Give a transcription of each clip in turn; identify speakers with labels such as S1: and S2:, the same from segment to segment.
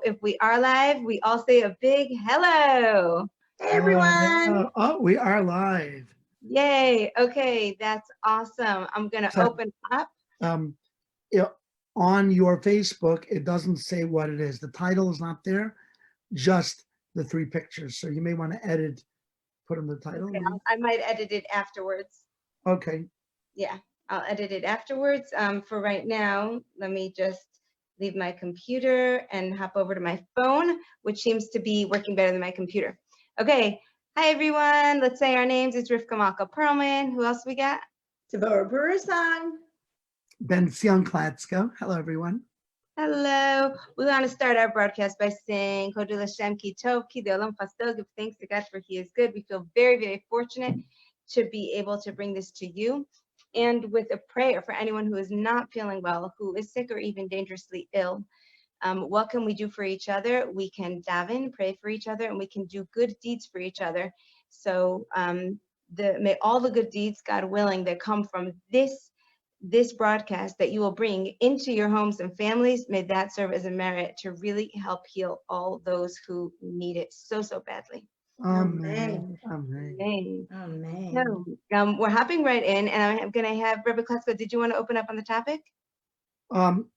S1: If we are live, we all say a big hello.
S2: Hey everyone.
S3: Oh, we are live.
S1: Yay. Okay, that's awesome. I'm going to
S3: So,
S1: open up.
S3: um, you know, on your Facebook, it doesn't say what it is. The title is not there, just the three pictures. So you may want to put in the title.
S1: Okay, I might edit it afterwards.
S3: Okay.
S1: Yeah, I'll edit it afterwards. For right now, let me just leave my computer and hop over to my phone, which seems to be working better than my computer. Okay. Hi, everyone. Let's say our names. It's Rivka Malka Perlman. Who else we got?
S2: Tabora Burasan.
S3: Ben Klatsko. Hello, everyone.
S1: Hello. We want to start our broadcast by saying, Kodul Hashem ki tov ki de'olam chasdo. Give thanks to God for He is good. We feel very, very fortunate to be able to bring this to you. And with a prayer for anyone who is not feeling well, who is sick or even dangerously ill. What can we do for each other? We can daven, pray for each other, and we can do good deeds for each other. So may all the good deeds, God willing, that come from this broadcast that you will bring into your homes and families, may that serve as a merit to really help heal all those who need it so badly.
S3: Amen. Amen.
S1: Amen.
S2: Amen.
S1: So, we're hopping right in, and I'm going to have Rebecca Klesko. Did you want to open up on the topic?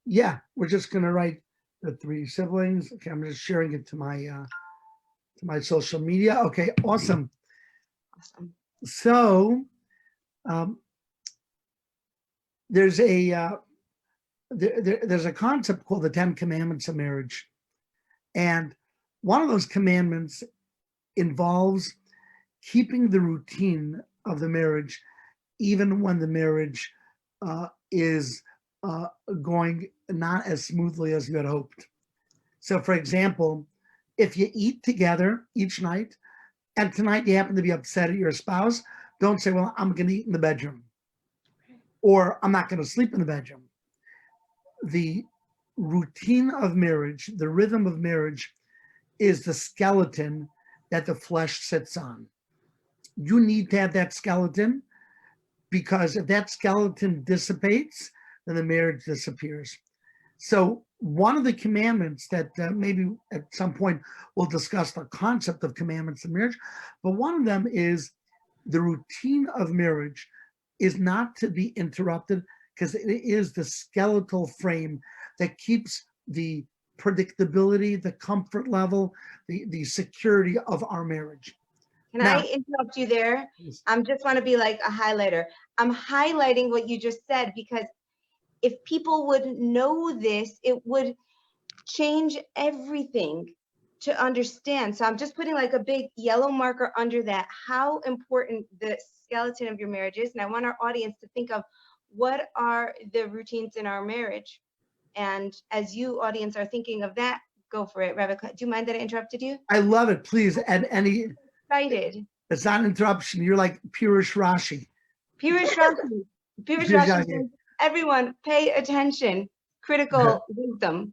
S3: Yeah, we're just going to write the three siblings. Okay, I'm just sharing it to my social media. Okay, awesome.
S1: Awesome.
S3: So, there's a there's a concept called the 10 Commandments of marriage, and one of those commandments involves keeping the routine of the marriage, even when the marriage is going not as smoothly as you had hoped. So, for example, if you eat together each night, and tonight you happen to be upset at your spouse, don't say, "Well, I'm going to eat in the bedroom," or "I'm not going to sleep in the bedroom." The routine of marriage, the rhythm of marriage, is the skeleton that the flesh sits on. You need to have that skeleton, because if that skeleton dissipates, then the marriage disappears. So one of the commandments that maybe at some point we'll discuss the concept of commandments in marriage, but one of them is the routine of marriage is not to be interrupted, because it is the skeletal frame that keeps the predictability, the comfort level, the security of our marriage.
S1: Can I interrupt you there? I just want to be like a highlighter. I'm highlighting what you just said, because if people would know this, it would change everything to understand. So I'm just putting like a big yellow marker under that, how important the skeleton of your marriage is. And I want our audience to think of, what are the routines in our marriage? And as you, audience, are thinking of that, go for it. Rebecca, do you mind that I interrupted you?
S3: I love it. Please add any.
S1: Excited.
S3: It's not an interruption. You're like Pirish Rashi.
S1: Pirish Rashi. Pirish Rashi says, everyone pay attention. Critical wisdom.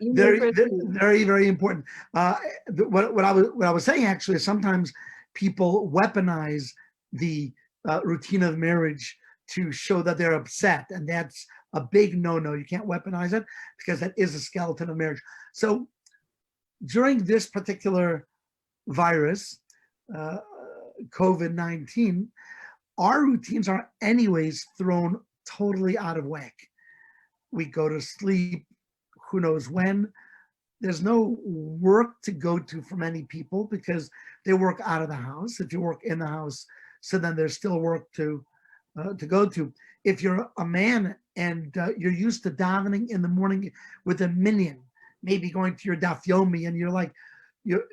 S3: Very, very, very important. What I was saying actually is sometimes people weaponize the routine of marriage to show that they're upset, and that's a big no-no. You can't weaponize it, because that is a skeleton of marriage. So during this particular virus, COVID-19, our routines are anyways thrown totally out of whack. We go to sleep who knows when. There's no work to go to for many people, because they work out of the house. If you work in the house, so then there's still work to go to. If you're a man and you're used to davening in the morning with a minyan, maybe going to your daf yomi, and you're like, you're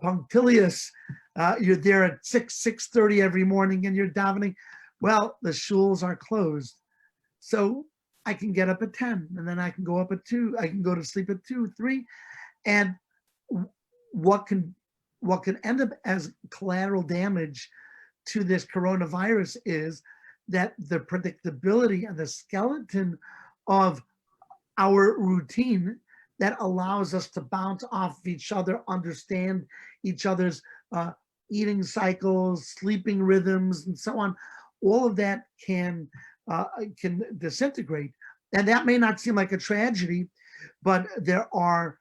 S3: punctilious. You're there at 6:30 every morning, and you're davening. Well, the shuls are closed, so I can get up at 10, and then I can go up at 2. I can go to sleep at 2, 3, and what can end up as collateral damage to this coronavirus is that the predictability and the skeleton of our routine that allows us to bounce off of each other, understand each other's eating cycles, sleeping rhythms, and so on. All of that can disintegrate. And that may not seem like a tragedy, but there are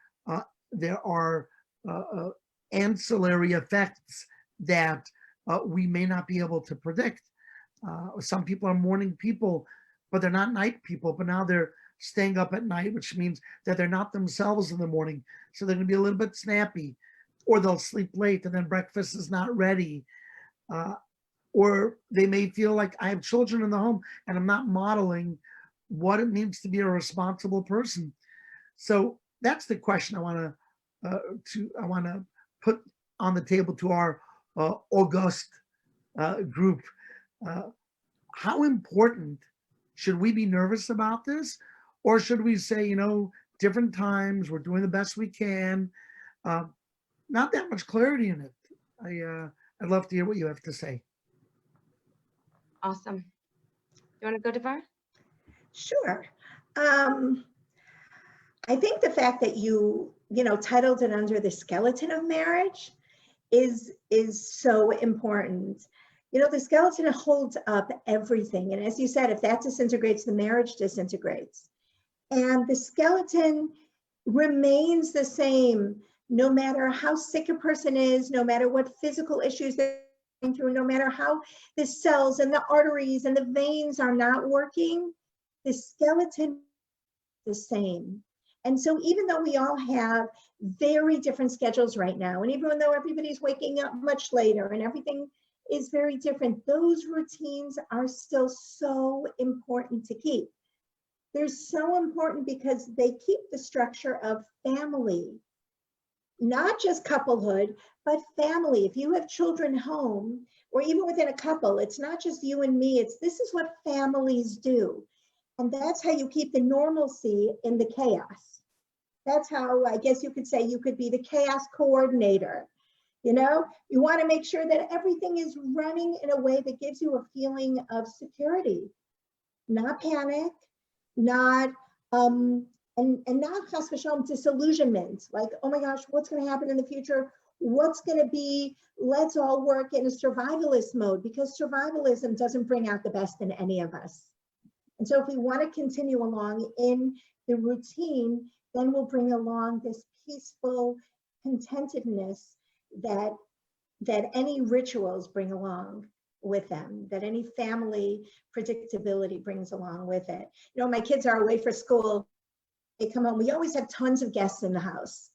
S3: ancillary effects that we may not be able to predict. Some people are morning people, but they're not night people, but now they're staying up at night, which means that they're not themselves in the morning. So they're going to be a little bit snappy, or they'll sleep late and then breakfast is not ready. Or they may feel like, I have children in the home and I'm not modeling what it means to be a responsible person. So that's the question I want to put on the table to our august group. How important should we be nervous about this, or should we say, different times, we're doing the best we can? Not that much clarity in it. I'd love to hear what you have to say.
S1: Awesome. You want to go, Devar?
S2: Sure. I think the fact that you titled it under the skeleton of marriage is so important. The skeleton holds up everything. And as you said, if that disintegrates, the marriage disintegrates. And the skeleton remains the same, no matter how sick a person is, no matter what physical issues they're going through, no matter how the cells and the arteries and the veins are not working, the skeleton is the same. And so even though we all have very different schedules right now, and even though everybody's waking up much later and everything is very different, those routines are still so important to keep. They're so important because they keep the structure of family, not just couplehood, but family. If you have children home, or even within a couple, it's not just you and me, this is what families do. And that's how you keep the normalcy in the chaos. That's how, I guess you could say, you could be the chaos coordinator. You want to make sure that everything is running in a way that gives you a feeling of security, not panic, not and not chas v'shalom disillusionment, like, oh my gosh, what's going to happen in the future? What's going to be? Let's all work in a survivalist mode, because survivalism doesn't bring out the best in any of us. And so if we want to continue along in the routine, then we'll bring along this peaceful contentedness that any rituals bring along with them, that any family predictability brings along with it. My kids are away for school. They come home. We always have tons of guests in the house.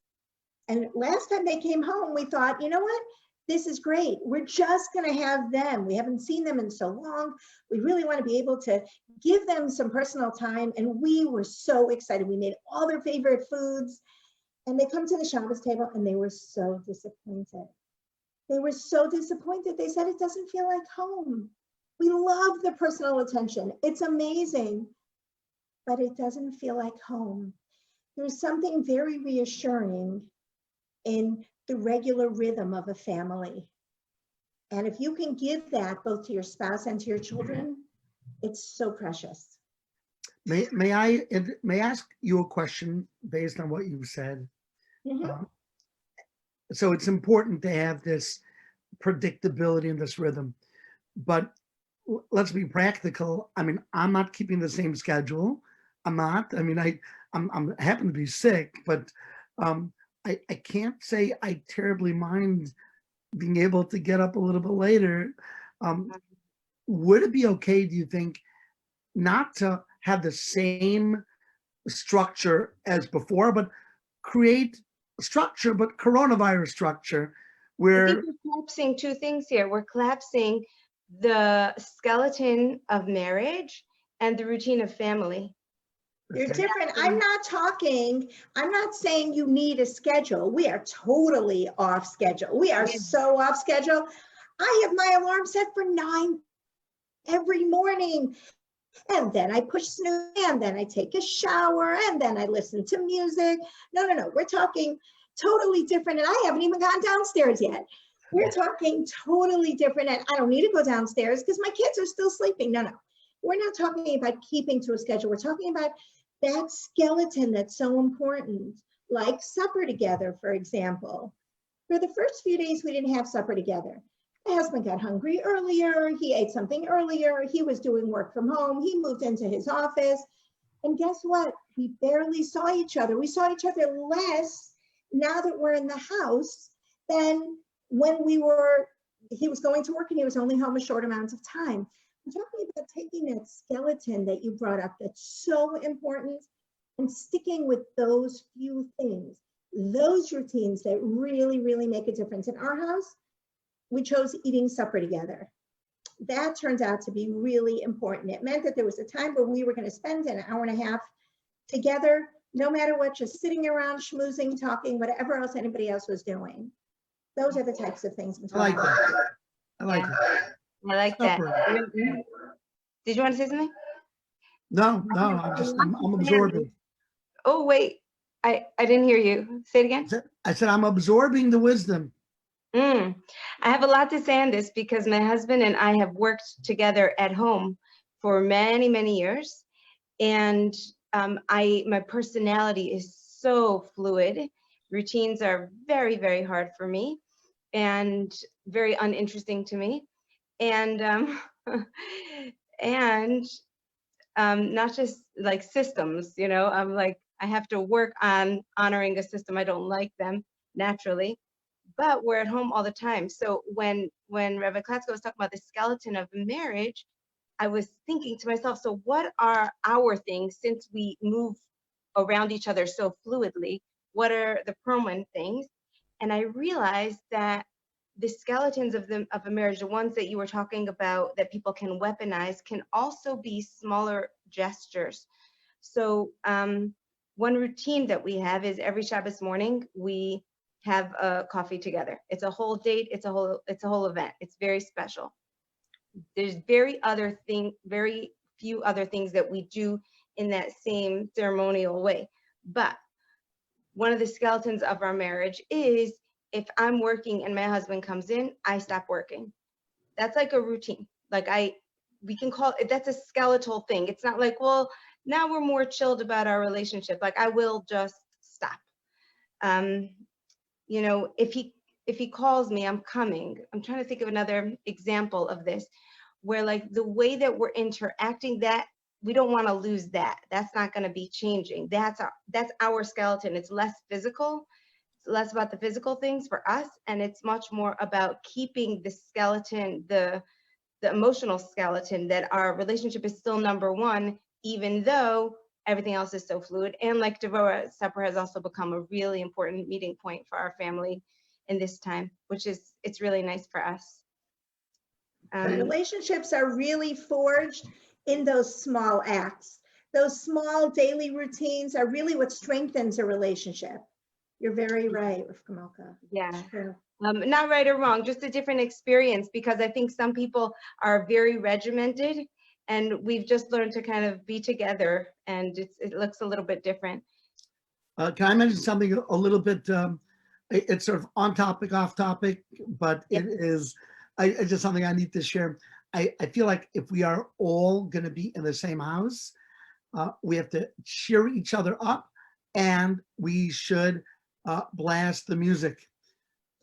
S2: And last time they came home, we thought, you know what? This is great. We're just going to have them. We haven't seen them in so long. We really want to be able to give them some personal time. And we were so excited. We made all their favorite foods. And they come to the Shabbos table and they were so disappointed. They were so disappointed. They said, it doesn't feel like home. We love the personal attention. It's amazing, but it doesn't feel like home. There's something very reassuring in the regular rhythm of a family. And if you can give that both to your spouse and to your children, it's so precious.
S3: May I ask you a question based on what you said?
S2: Mm-hmm.
S3: So it's important to have this predictability and this rhythm, but let's be practical. I mean, I'm not keeping the same schedule. I'm not. I mean, I happen to be sick, but I can't say I terribly mind being able to get up a little bit later. Would it be okay, do you think, not to have the same structure as before, but create structure, but coronavirus structure, where
S1: I think we're collapsing two things here. We're collapsing the skeleton of marriage and the routine of family.
S2: They're different. I'm not saying you need a schedule. We are totally off schedule. We are so off schedule. I have my alarm set for 9 every morning. And then I push snooze, and then I take a shower, and then I listen to music. No. We're talking totally different. And I haven't even gone downstairs yet. We're talking totally different. And I don't need to go downstairs because my kids are still sleeping. No. We're not talking about keeping to a schedule. We're talking about that skeleton that's so important, like supper together, for example. For the first few days, we didn't have supper together. My husband got hungry earlier. He ate something earlier. He was doing work from home. He moved into his office. And guess what? We barely saw each other. We saw each other less now that we're in the house than when he was going to work and he was only home a short amount of time. I'm talking about taking that skeleton that you brought up that's so important and sticking with those few things, those routines that really, really make a difference. In our house, we chose eating supper together. That turned out to be really important. It meant that there was a time where we were going to spend an hour and a half together, no matter what, just sitting around, schmoozing, talking, whatever else anybody else was doing. Those are the types of things I'm
S3: I
S2: talking
S3: like
S2: about.
S3: that. I like that.
S1: I like that.
S3: Supper.
S1: Did you want to say something?
S3: No, I'm absorbing.
S1: Oh, wait. I didn't hear you. Say it again.
S3: I said I'm absorbing the wisdom.
S1: I have a lot to say on this because my husband and I have worked together at home for many, many years. And my personality is so fluid. Routines are very, very hard for me and very uninteresting to me. And not just like systems, I'm like, I have to work on honoring a system. I don't like them naturally, but we're at home all the time. So when Reverend Klatsko was talking about the skeleton of marriage, I was thinking to myself, so what are our things since we move around each other so fluidly? What are the Perlman things? And I realized that the skeletons of a marriage, the ones that you were talking about that people can weaponize, can also be smaller gestures. So one routine that we have is every Shabbos morning we have a coffee together. It's a whole date. It's a whole event. It's very special. There's very few other things that we do in that same ceremonial way. But one of the skeletons of our marriage is if I'm working and my husband comes in, I stop working. That's like a routine. Like we can call it, that's a skeletal thing. It's not like, well, now we're more chilled about our relationship. Like I will just stop. If he calls me, I'm coming. I'm trying to think of another example of this, where like the way that we're interacting, that we don't want to lose that. That's not going to be changing. That's our skeleton. It's less physical. It's less about the physical things for us, and it's much more about keeping the skeleton, the emotional skeleton, that our relationship is still number one, even though everything else is so fluid. And like Devorah, supper has also become a really important meeting point for our family in this time, it's really nice for us.
S2: Relationships are really forged in those small acts. Those small daily routines are really what strengthens a relationship. You're very right, Rivka Malka.
S1: Yeah.
S2: Sure.
S1: Not right or wrong, just a different experience, because I think some people are very regimented and we've just learned to kind of be together, and it looks a little bit different.
S3: Can I mention something a little bit? It's sort of on topic, off topic, but
S1: Yep.
S3: it's just something I need to share. I feel like if we are all going to be in the same house, we have to cheer each other up, and we should blast the music.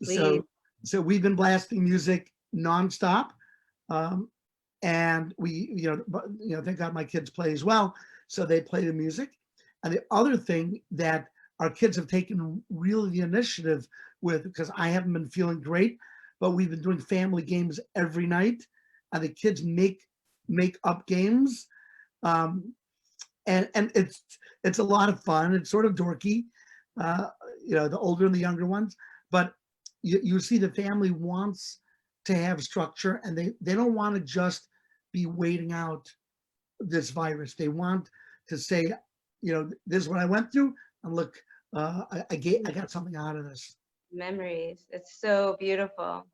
S1: Please.
S3: So we've been blasting music nonstop, and we, thank God my kids play as well, so they play the music. And the other thing that our kids have taken really the initiative with, because I haven't been feeling great, but we've been doing family games every night, and the kids make up games, and it's a lot of fun. It's sort of dorky, the older and the younger ones, but you see the family wants to have structure, and they don't want to just be waiting out this virus. They want to say, this is what I went through, and look, I got something out of this.
S1: Memories. It's so beautiful.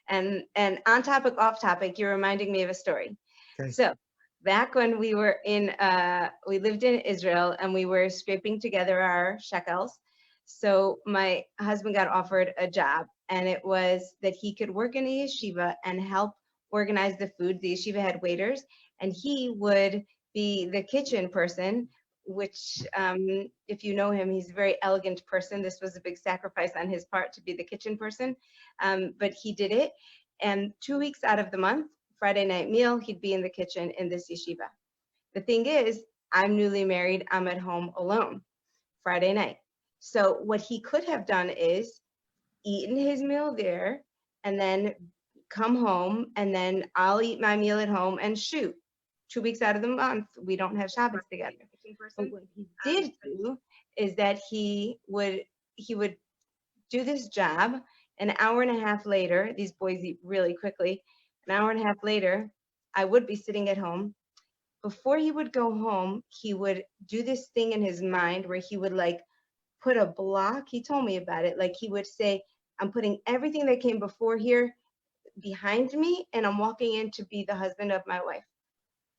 S1: And on topic, off topic, you're reminding me of a story.
S3: Okay.
S1: So back when we were we lived in Israel, and we were scraping together our shekels. So my husband got offered a job, and it was that he could work in a yeshiva and help organize the food. The yeshiva had waiters, and he would be the kitchen person, which if you know him, he's a very elegant person. This was a big sacrifice on his part to be the kitchen person, but he did it. And 2 weeks out of the month, Friday night meal, he'd be in the kitchen in this yeshiva. The thing is, I'm newly married, I'm at home alone Friday night. So what he could have done is eaten his meal there and then come home, and then I'll eat my meal at home and shoot. 2 weeks out of the month, we don't have Shabbos together. But what he did do is that he would do this job. An hour and a half later, these boys eat really quickly. An hour and a half later, I would be sitting at home. Before he would go home, he would do this thing in his mind where he would like put a block. He told me about it. Like he would say, I'm putting everything that came before here behind me, and I'm walking in to be the husband of my wife.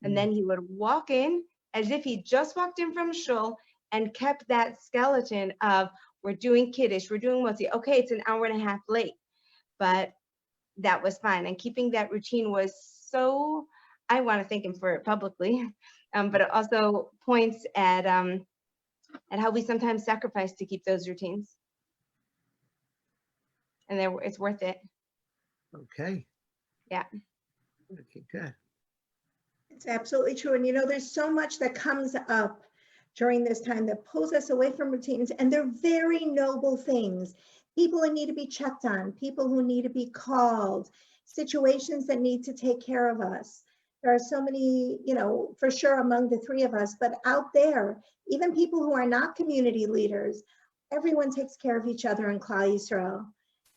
S1: And then he would walk in as if he just walked in from shul and kept that skeleton of, we're doing kiddush, we're doing motzi. Okay, it's an hour and a half late, but that was fine. And keeping that routine was so, I want to thank him for it publicly, but it also points at how we sometimes sacrifice to keep those routines. And it's worth it.
S3: Okay.
S1: Yeah.
S3: Okay, good.
S2: It's absolutely true. And there's so much that comes up during this time that pulls us away from routines, and they're very noble things. People who need to be checked on, people who need to be called, situations that need to take care of us. There are so many, for sure among the three of us, but out there, even people who are not community leaders, everyone takes care of each other in Klal Yisrael.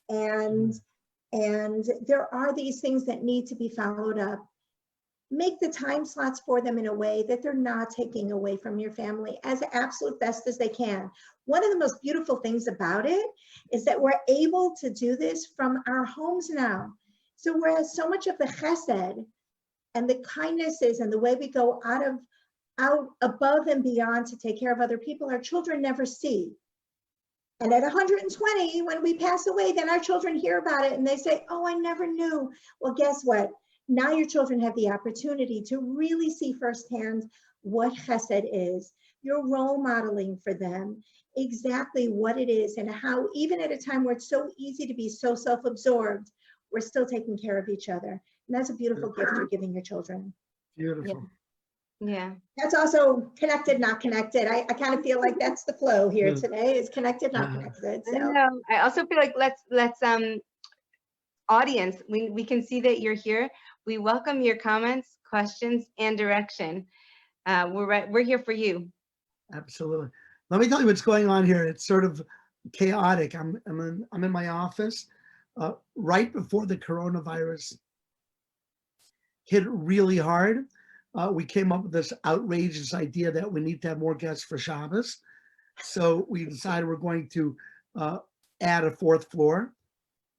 S2: And there are these things that need to be followed up. Make the time slots for them in a way that they're not taking away from your family as absolute best as they can. One of the most beautiful things about it is that we're able to do this from our homes now. So whereas so much of the chesed and the kindnesses and the way we go out above and beyond to take care of other people, our children never see. And at 120, when we pass away, then our children hear about it and they say, oh, I never knew. Well, guess what? Now your children have the opportunity to really see firsthand what chesed is. You're role modeling for them exactly what it is, and how even at a time where it's so easy to be so self-absorbed, we're still taking care of each other. And that's a beautiful gift you're giving your children.
S3: Beautiful.
S1: Yeah.
S2: That's also connected, not connected. I kind of feel like that's the flow here today, is connected, not connected. So.
S1: I know. I also feel like let's audience, we can see that you're here. We welcome your comments, questions, and direction. We're here for you.
S3: Absolutely. Let me tell you what's going on here. It's sort of chaotic. I'm in my office right before the coronavirus hit really hard. We came up with this outrageous idea that we need to have more guests for Shabbos. So we decided we're going to add a fourth floor.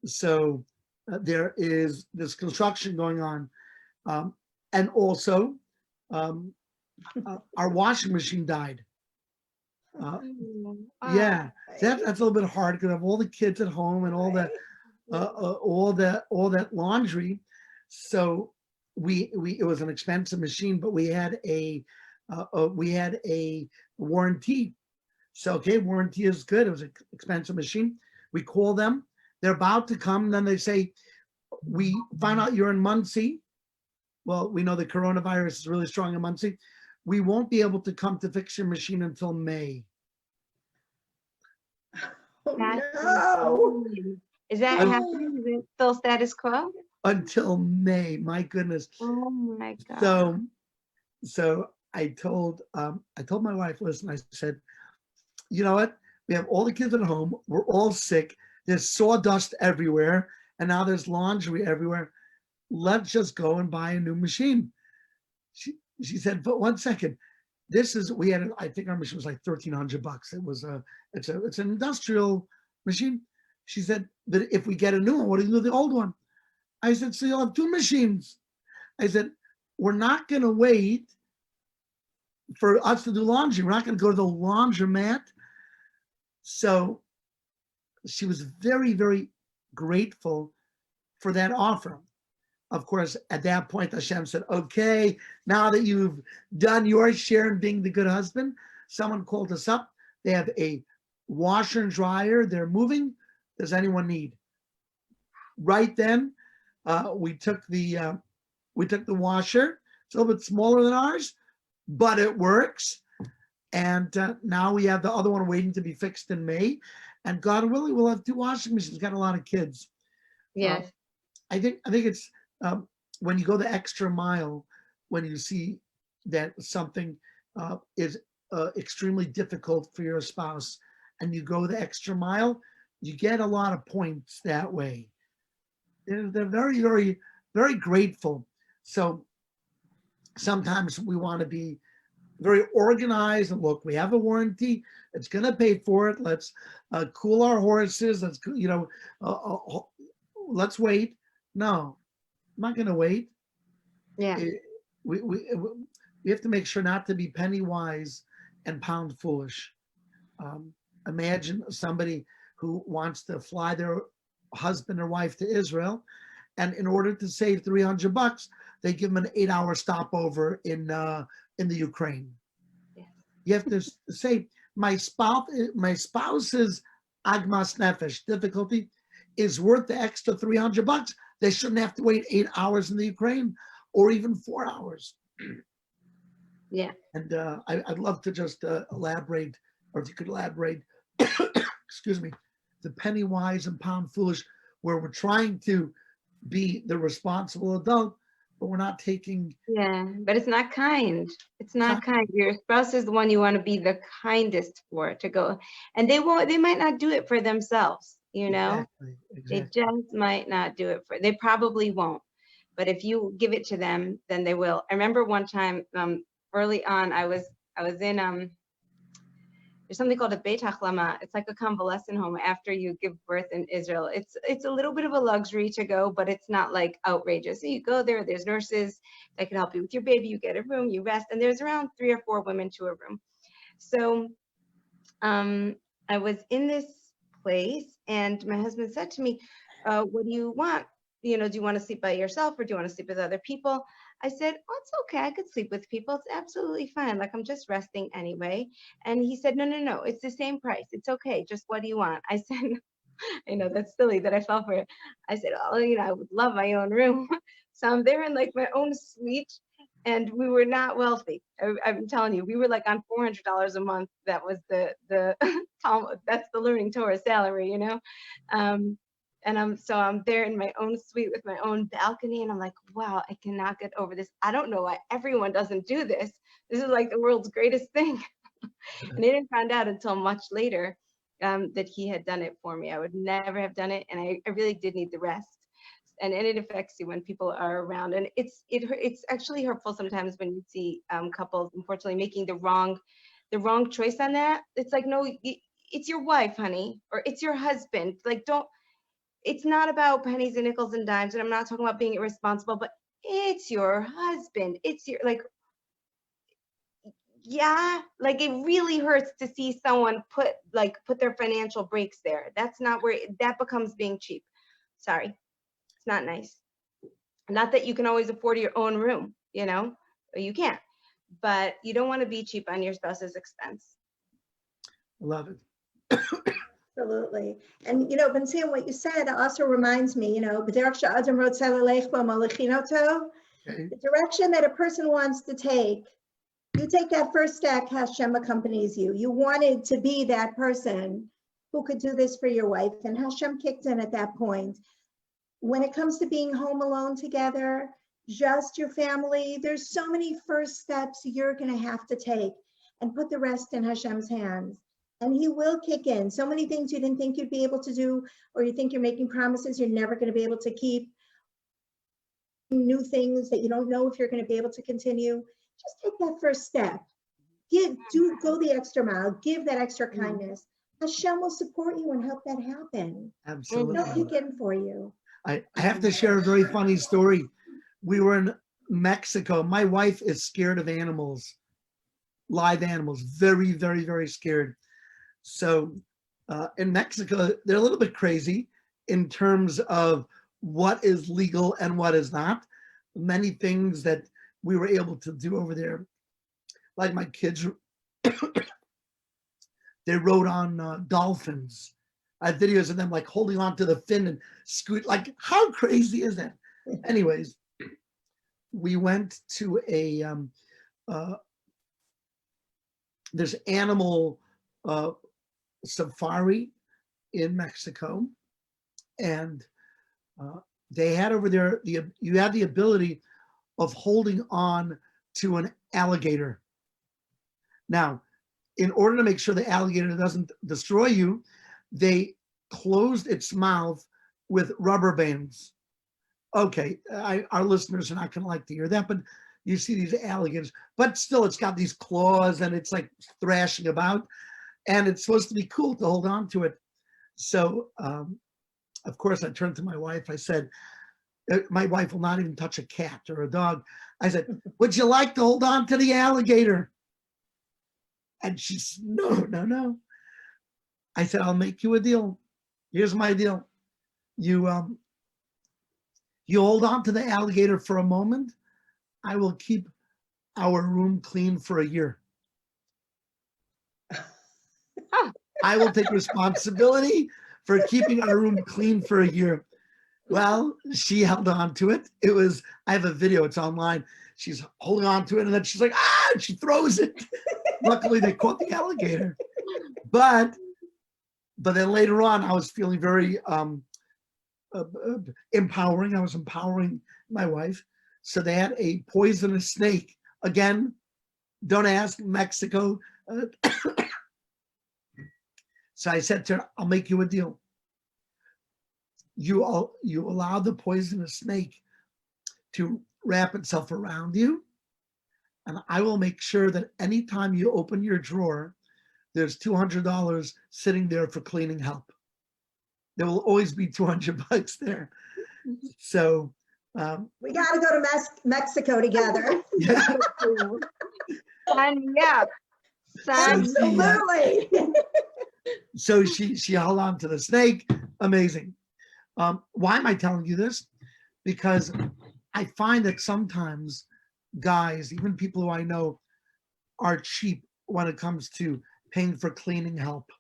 S3: So there is this construction going on. And also, our washing machine died. Yeah, that's a little bit hard because I have all the kids at home and all that, all that laundry. So it was an expensive machine, but we had a warranty. So okay, warranty is good. It was an expensive machine. We call them. They're about to come. Then they say, we find out you're in Muncie. Well, we know the coronavirus is really strong in Muncie. We won't be able to come to fix your machine until May.
S2: Oh, no.
S1: Is that happening? Is it still status quo?
S3: Until May, my goodness.
S1: Oh my God.
S3: So I told my wife, listen, I said, you know what? We have all the kids at home. We're all sick. There's sawdust everywhere. And now there's laundry everywhere. Let's just go and buy a new machine. She said, but 1 second. I think our machine was like $1,300. It was it's an industrial machine. She said, but if we get a new one, what do you do with the old one? I said, so you'll have two machines. I said, we're not going to wait for us to do laundry. We're not going to go to the laundromat. So she was very, very grateful for that offer. Of course, at that point, Hashem said, okay, now that you've done your share in being the good husband, someone called us up. They have a washer and dryer. They're moving. Does anyone need? Right then, we took the washer. It's a little bit smaller than ours, but it works. And now we have the other one waiting to be fixed in May. And God willing, we'll have 2 washing machines. Got a lot of kids.
S1: Yes.
S3: I think it's when you go the extra mile, when you see that something is extremely difficult for your spouse, and you go the extra mile, you get a lot of points that way. They're very, very, very grateful. So sometimes we want to be very organized and look, we have a warranty, it's going to pay for it. Let's cool our horses. Let's, let's wait. No, I'm not going to wait.
S1: Yeah.
S3: We have to make sure not to be penny wise and pound foolish. Imagine somebody who wants to fly their husband or wife to Israel, and in order to save $300, they give them an 8-hour stopover in the Ukraine.
S1: Yeah.
S3: You have to say, my spouse's agmas nefesh, difficulty, is worth the extra $300. They shouldn't have to wait 8 hours in the Ukraine, or even 4 hours.
S1: Yeah.
S3: And I'd love to just elaborate, or if you could elaborate, excuse me, the penny wise and pound foolish, where we're trying to be the responsible adult, but we're not taking.
S1: Yeah, but it's not kind. It's not kind. Your spouse is the one you want to be the kindest for, to go, and they might not do it for themselves, you know.
S3: Exactly.
S1: They just might not do it they probably won't. But if you give it to them, then they will. I remember one time early on, I was in there's something called a Beit Hachlama. It's like a convalescent home after you give birth in Israel. It's a little bit of a luxury to go, but it's not like outrageous. So you go there, there's nurses that can help you with your baby, you get a room, you rest, and there's around 3 or 4 women to a room. So I was in this place, and my husband said to me, what do you want? You know, do you want to sleep by yourself, or do you want to sleep with other people? I said, oh, it's okay. I could sleep with people. It's absolutely fine. Like, I'm just resting anyway. And he said, no. It's the same price. It's okay. Just what do you want? I said, I know that's silly that I fell for it. I said, oh, you know, I would love my own room. So I'm there in like my own suite, and we were not wealthy. I'm telling you, we were like on $400 a month. That was the that's the learning Torah salary, you know. And I'm there in my own suite with my own balcony, and I'm like, wow, I cannot get over this. I don't know why everyone doesn't do this. This is like the world's greatest thing. And I didn't find out until much later that he had done it for me. I would never have done it, and I really did need the rest. And it affects you when people are around, and it's actually hurtful sometimes when you see couples, unfortunately, making the wrong choice on that. It's like, no, it's your wife, honey, or it's your husband. Like, don't. It's not about pennies and nickels and dimes, and I'm not talking about being irresponsible, but it's your husband. It's your, like, yeah, like it really hurts to see someone put their financial brakes there. That's not where that becomes being cheap. Sorry, it's not nice. Not that you can always afford your own room, you know, you can't, but you don't want to be cheap on your spouse's expense.
S3: Love it.
S2: Absolutely. And, you know, Vincent, what you said also reminds me, you know, the direction that a person wants to take, you take that first step, Hashem accompanies you. You wanted to be that person who could do this for your wife, and Hashem kicked in at that point. When it comes to being home alone together, just your family, there's so many first steps you're going to have to take, and put the rest in Hashem's hands. And he will kick in. So many things you didn't think you'd be able to do, or you think you're making promises you're never going to be able to keep. New things that you don't know if you're going to be able to continue. Just take that first step. Go the extra mile. Give that extra kindness. Hashem will support you and help that happen.
S3: Absolutely.
S2: He'll kick in for you.
S3: I have to share a very funny story. We were in Mexico. My wife is scared of animals, live animals, very, very, very scared. So in Mexico, they're a little bit crazy in terms of what is legal and what is not. Many things that we were able to do over there, like my kids, they rode on dolphins. I have videos of them like holding on to the fin and scoot. Like, how crazy is that? Anyways, we went to a there's animal safari in Mexico, and they had over there, you had the ability of holding on to an alligator. Now, in order to make sure the alligator doesn't destroy you, they closed its mouth with rubber bands. Okay, our listeners are not going to like to hear that, but you see these alligators, but still it's got these claws and it's like thrashing about, and it's supposed to be cool to hold on to it. So, of course, I turned to my wife. I said, my wife will not even touch a cat or a dog. I said, would you like to hold on to the alligator? And she said, no, no, no. I said, I'll make you a deal. Here's my deal. You hold on to the alligator for a moment. I will keep our room clean for a year. I will take responsibility for keeping our room clean for a year. Well, she held on to it. I have a video, it's online. She's holding on to it and then she's like, ah, and she throws it. Luckily they caught the alligator. But then later on, I was feeling very empowering. I was empowering my wife. So they had a poisonous snake. Again, don't ask, Mexico. So I said to her, I'll make you a deal. You allow the poisonous snake to wrap itself around you, and I will make sure that anytime you open your drawer, there's $200 sitting there for cleaning help. There will always be $200 there. So
S2: we got to go to Mexico together.
S3: yeah.
S1: Sign me up.
S2: Absolutely.
S3: So she held on to the snake. Amazing. Why am I telling you this? Because I find that sometimes guys, even people who I know, are cheap when it comes to paying for cleaning help.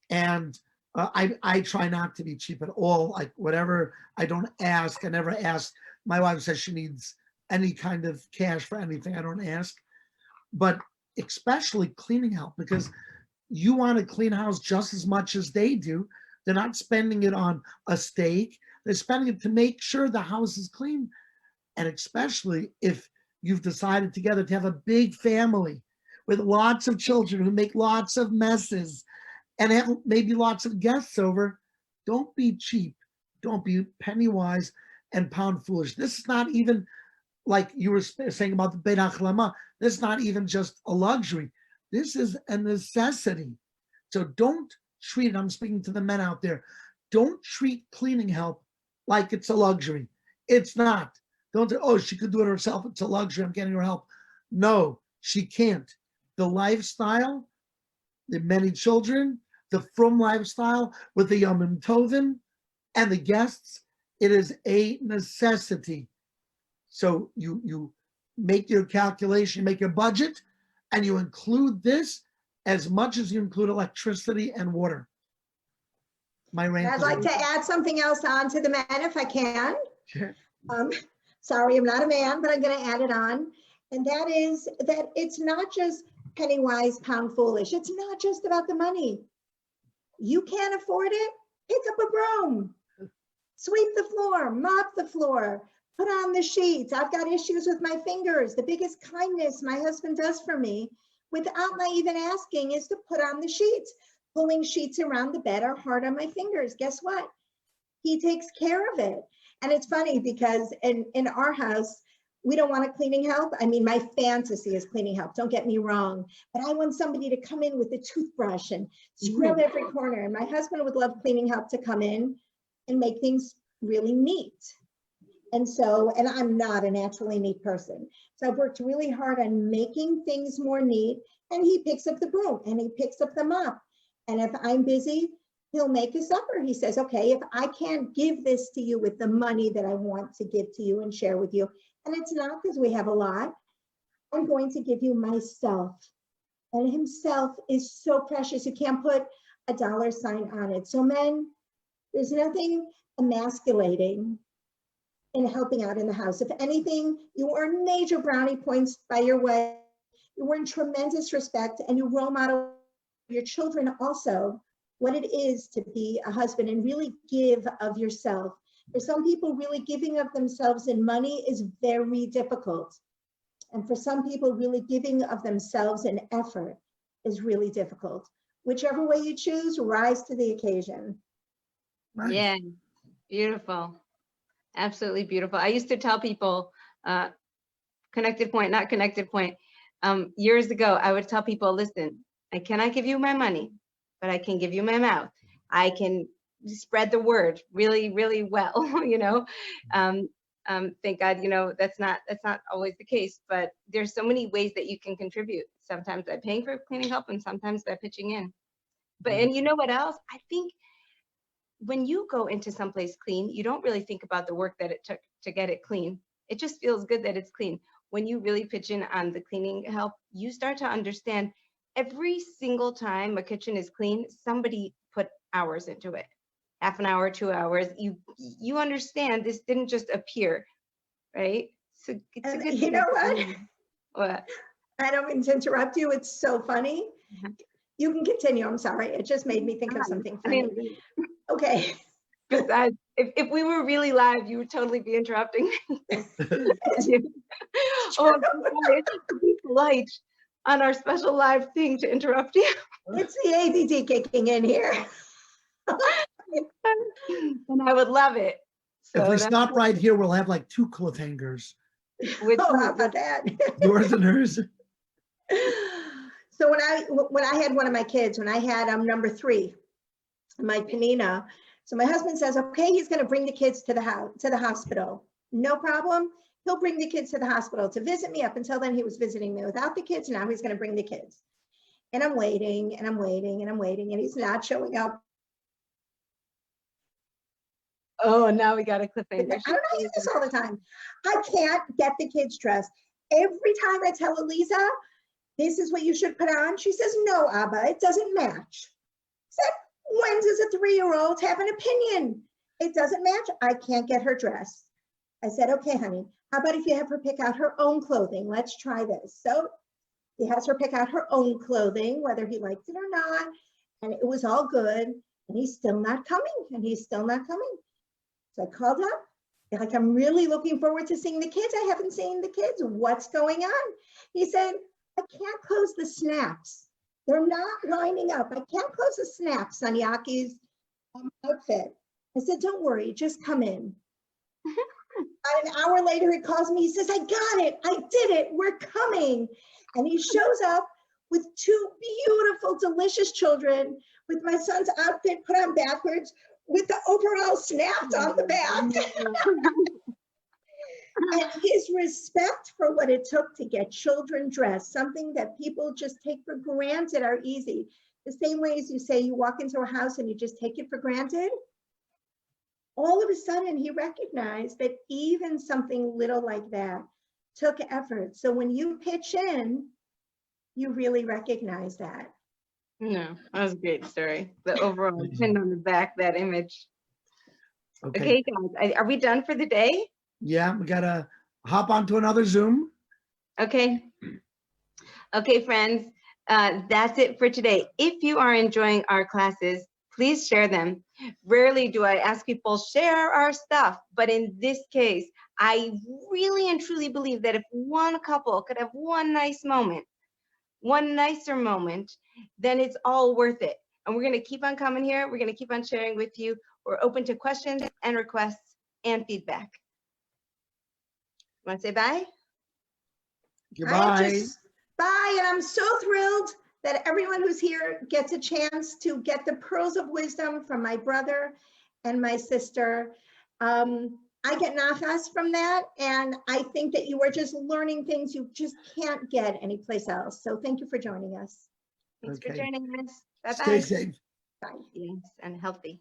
S3: And I try not to be cheap at all. Like whatever, I don't ask. I never ask. My wife says she needs any kind of cash for anything. I don't ask. But especially cleaning help, because you want to clean a house just as much as they do. They're not spending it on a steak. They're spending it to make sure the house is clean. And especially if you've decided together to have a big family with lots of children who make lots of messes and have maybe lots of guests over, don't be cheap. Don't be penny wise and pound foolish. This is not even like you were saying about the Beit HaChlama. This is not even just a luxury. This is a necessity. So don't treat it, I'm speaking to the men out there, don't treat cleaning help like it's a luxury. It's not. Don't say, oh, she could do it herself. It's a luxury. I'm getting her help. No, she can't. The lifestyle, the many children, the frum lifestyle with the Yom Tovim and the guests, it is a necessity. So you make your calculation, make your budget, and you include this as much as you include electricity and water. My rant.
S2: I'd like to add something else on to the men if I can.
S3: Sure.
S2: Sorry, I'm not a man, but I'm going to add it on. And that is that it's not just penny wise, pound foolish. It's not just about the money. You can't afford it, pick up a broom, sweep the floor, mop the floor, put on the sheets. I've got issues with my fingers. The biggest kindness my husband does for me, without my even asking, is to put on the sheets. Pulling sheets around the bed are hard on my fingers. Guess what? He takes care of it. And it's funny because in our house, we don't want a cleaning help. I mean, my fantasy is cleaning help, don't get me wrong, but I want somebody to come in with a toothbrush and scrub every corner. And my husband would love cleaning help to come in and make things really neat. And I'm not a naturally neat person. So I've worked really hard on making things more neat, and he picks up the broom and he picks up the mop. And if I'm busy, he'll make a supper. He says, okay, if I can't give this to you with the money that I want to give to you and share with you, and it's not because we have a lot, I'm going to give you myself. And himself is so precious. You can't put a dollar sign on it. So men, there's nothing emasculating in helping out in the house. If anything, you earn major brownie points by your wife You earn tremendous respect, and you role model your children also what it is to be a husband and really give of yourself. For some people, really giving of themselves in money is very difficult. And for some people, really giving of themselves in effort is really difficult. Whichever way you choose, rise to the occasion.
S3: Nice.
S1: Yeah, beautiful. Absolutely beautiful. I used to tell people, connected point, not connected point. Years ago, I would tell people, listen, I cannot give you my money, but I can give you my mouth. I can spread the word really, really well, you know. Thank God, you know, that's not always the case, but there's so many ways that you can contribute. Sometimes by paying for cleaning help and sometimes by pitching in. But, and you know what else? I think when you go into someplace clean, you don't really think about the work that it took to get it clean. It just feels good that it's clean. When you really pitch in on the cleaning help, you start to understand every single time a kitchen is clean, somebody put hours into it. Half an hour, 2 hours. You understand this didn't just appear, right? So it's a good
S2: You know what?
S1: What?
S2: I don't mean to interrupt you. It's so funny. You can continue. I'm sorry. It just made me think of something funny.
S1: I mean,
S2: Okay.
S1: besides, if we were really live, you would totally be interrupting me. Oh, be polite on our special live thing to interrupt you.
S2: It's the ADD kicking in here.
S1: And I would love it. So
S3: If we stop right here, we'll have like 2 cliffhangers.
S2: Oh, how about that?
S3: Yours and hers.
S2: So when I had one of my kids, when I had number 3, my Panina, so my husband says, okay, he's going to bring the kids to the hospital. No problem. He'll bring the kids to the hospital to visit me. Up until then, he was visiting me without the kids. Now he's going to bring the kids. And I'm waiting and I'm waiting and I'm waiting, and he's not showing up.
S1: Oh, now we got a cliffhanger.
S2: I don't do this all the time. I can't get the kids dressed. Every time I tell Eliza, this is what you should put on, she says, no, Abba, it doesn't match. I said, when does a 3-year-old have an opinion? It doesn't match. I can't get her dressed. I said, okay, honey, how about if you have her pick out her own clothing? Let's try this. So he has her pick out her own clothing, whether he liked it or not. And it was all good. And he's still not coming. And he's still not coming. So I called up. Like, I'm really looking forward to seeing the kids. I haven't seen the kids. What's going on? He said, I can't close the snaps. They're not lining up. I can't close the snaps on Yaki's outfit. I said, don't worry, just come in. About an hour later, he calls me. He says, I got it. I did it. We're coming. And he shows up with 2 beautiful, delicious children with my son's outfit put on backwards with the overall snapped on the back. And his respect for what it took to get children dressed, something that people just take for granted are easy. The same way as you say you walk into a house and you just take it for granted. All of a sudden, he recognized that even something little like that took effort. So when you pitch in, you really recognize that.
S1: No, that was a great story. The overall pin on the back, that image.
S3: Okay.
S1: Okay, guys, are we done for the day?
S3: Yeah, we got to hop onto another Zoom.
S1: Okay. Okay, friends, that's it for today. If you are enjoying our classes, please share them. Rarely do I ask people share our stuff, but in this case, I really and truly believe that if one couple could have one nice moment, one nicer moment, then it's all worth it. And we're going to keep on coming here. We're going to keep on sharing with you. We're open to questions and requests and feedback. Want to say bye?
S3: Goodbye.
S2: Bye. And I'm so thrilled that everyone who's here gets a chance to get the pearls of wisdom from my brother and my sister. I get nachas from that, and I think that you are just learning things you just can't get anyplace else. So thank you for joining us.
S1: Thanks for joining us. Bye-bye.
S3: Stay safe.
S2: Bye.
S1: Yes, and healthy.